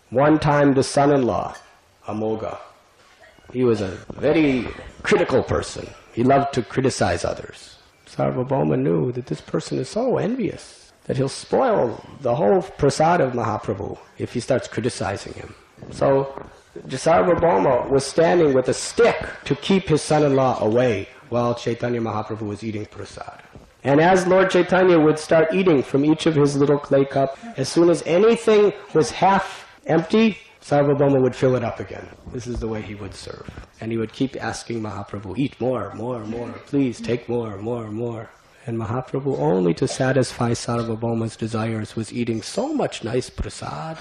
One time the son-in-law, Amogha, he was a very critical person. He loved to criticize others. Sarvabhauma knew that this person is so envious that he'll spoil the whole prasad of Mahaprabhu if he starts criticizing him. So Sarvabhauma was standing with a stick to keep his son-in-law away while Chaitanya Mahaprabhu was eating prasad. And as Lord Chaitanya would start eating from each of his little clay cups, as soon as anything was half empty, Sarvabhauma would fill it up again. This is the way he would serve. And he would keep asking Mahaprabhu, eat more, more, more, please take more, more, more. And Mahaprabhu, only to satisfy Sarvabhauma's desires, was eating so much nice prasad.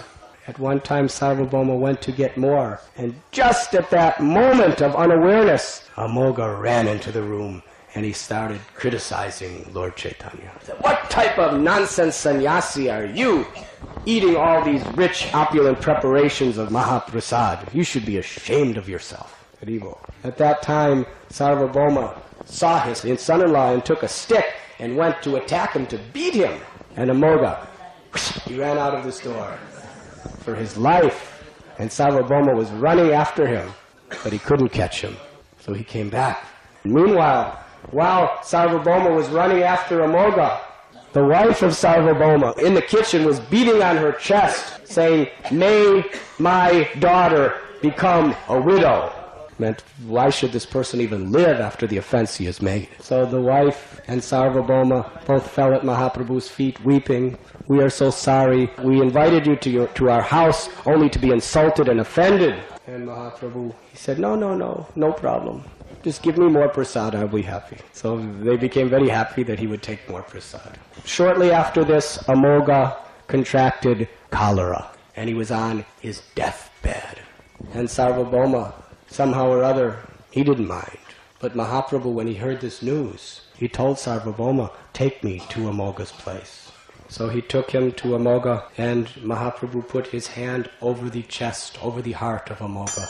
At one time Sarvabhauma went to get more, and just at that moment of unawareness, Amogha ran into the room and he started criticizing Lord Chaitanya. He said, what type of nonsense sannyasi are you, eating all these rich, opulent preparations of Mahaprasad? You should be ashamed of yourself. At that time, Sarvabhauma saw his son-in-law and took a stick and went to attack him, to beat him. And Amogha, he ran out of the store for his life. And Sarvabhauma was running after him, but he couldn't catch him. So he came back. Meanwhile, while Sarvabhauma was running after Amogha, the wife of Sarvabhauma in the kitchen was beating on her chest, saying, may my daughter become a widow. Meant, why should this person even live after the offense he has made? So the wife and Sarvabhauma both fell at Mahaprabhu's feet, weeping. We are so sorry. We invited you to our house only to be insulted and offended. And Mahaprabhu, he said, no problem. Just give me more prasad, I'll be happy. So they became very happy that he would take more prasad. Shortly after this, Amogha contracted cholera, and he was on his deathbed. And Sarvabhauma, somehow or other, he didn't mind. But Mahaprabhu, when he heard this news, he told Sarvabhauma, take me to Amogha's place. So he took him to Amogha, and Mahaprabhu put his hand over the chest, over the heart of Amogha.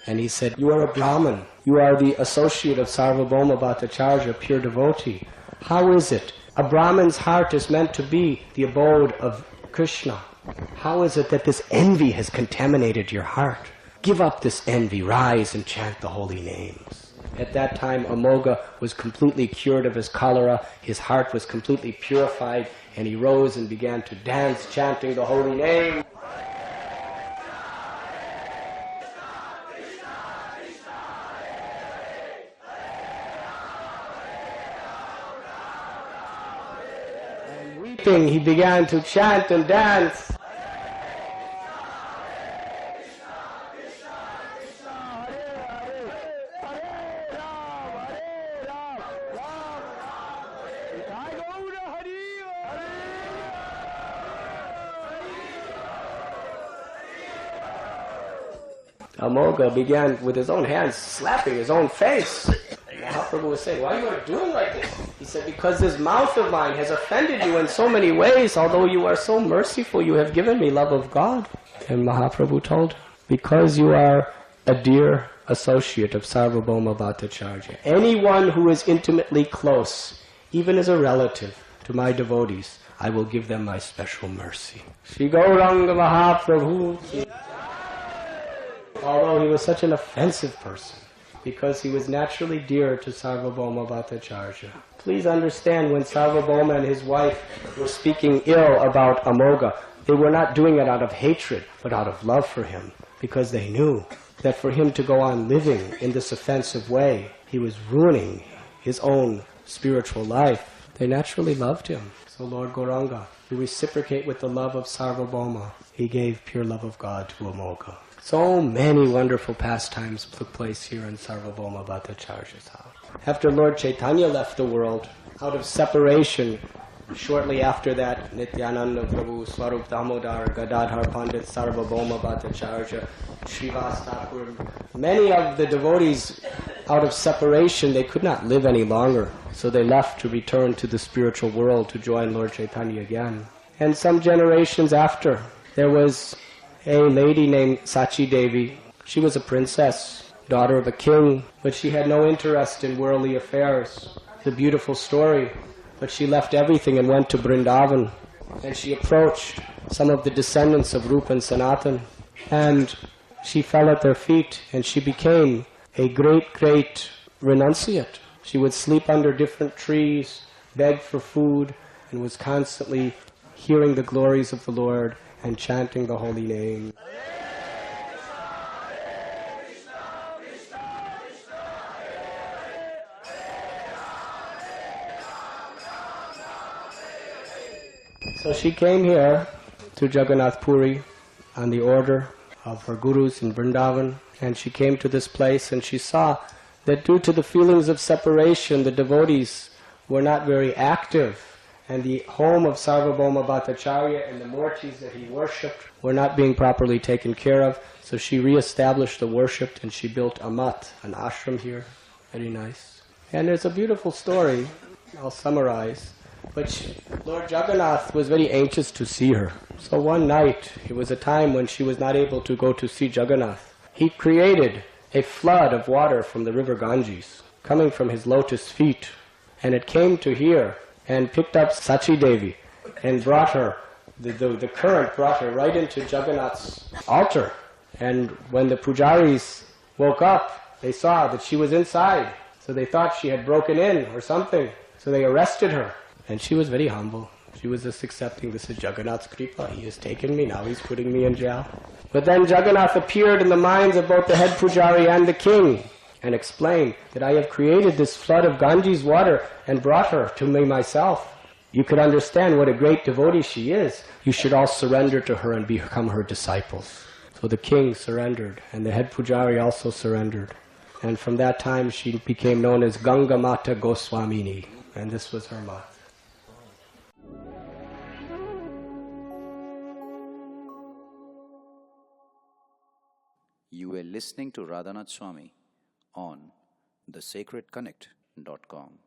And he said, you are a Brahmin. You are the associate of Sarvabhauma Bhattacharya, pure devotee. How is it? A Brahmin's heart is meant to be the abode of Krishna. How is it that this envy has contaminated your heart? Give up this envy, rise and chant the holy names. At that time, Amogha was completely cured of his cholera. His heart was completely purified, and he rose and began to dance, chanting the holy name. And weeping, he began to chant and dance. Amogha began with his own hands slapping his own face. Mahaprabhu was saying, why are you doing like this? He said, because this mouth of mine has offended you in so many ways. Although you are so merciful, you have given me love of God. And Mahaprabhu told, because you are a dear associate of Sarvabhauma Bhattacharya, anyone who is intimately close, even as a relative to my devotees, I will give them my special mercy. Shri Gauranga Mahaprabhu. Although he was such an offensive person, because he was naturally dear to Sarvabhauma Bhattacharya. Please understand, when Sarvabhauma and his wife were speaking ill about Amogha, they were not doing it out of hatred, but out of love for him, because they knew that for him to go on living in this offensive way, he was ruining his own spiritual life. They naturally loved him. So Lord Gauranga, to reciprocate with the love of Sarvabhauma, he gave pure love of God to Amogha. So many wonderful pastimes took place here in Sarvabhauma Bhattacharya's house. After Lord Chaitanya left the world, out of separation, shortly after that, Nityananda Prabhu, Swarup Damodar, Gadadhar Pandit, Sarvabhauma Bhattacharya, Srivas Thakur, many of the devotees, out of separation, they could not live any longer. So they left to return to the spiritual world to join Lord Chaitanya again. And some generations after, there was a lady named Sachi Devi. She was a princess, daughter of a king, but she had no interest in worldly affairs. It's a beautiful story, but she left everything and went to Vrindavan. And she approached some of the descendants of Rupa and Sanatan. And she fell at their feet and she became a great, great renunciate. She would sleep under different trees, beg for food, and was constantly hearing the glories of the Lord and chanting the holy name. So she came here to Jagannath Puri on the order of her gurus in Vrindavan, and she came to this place and she saw that due to the feelings of separation, the devotees were not very active, and the home of Sarvabhauma Bhattacharya and the murtis that he worshipped were not being properly taken care of. So she re-established the worship and she built a mat, an ashram here. Very nice. And there's a beautiful story, I'll summarize. But Lord Jagannath was very anxious to see her. So one night, it was a time when she was not able to go to see Jagannath. He created a flood of water from the river Ganges, coming from his lotus feet. And it came to here and picked up Sachi Devi and brought her, the current brought her right into Jagannath's altar. And when the pujaris woke up, they saw that she was inside. So they thought she had broken in or something. So they arrested her. And she was very humble. She was just accepting, this is Jagannath's kripa. He has taken me, now he's putting me in jail. But then Jagannath appeared in the minds of both the head pujari and the king and explained that I have created this flood of Ganges water and brought her to me myself. You could understand what a great devotee she is. You should all surrender to her and become her disciples. So the king surrendered and the head pujari also surrendered. And from that time she became known as Ganga Mata Goswamini. And this was her mat. You were listening to Radhanath Swami on thesacredconnect.com.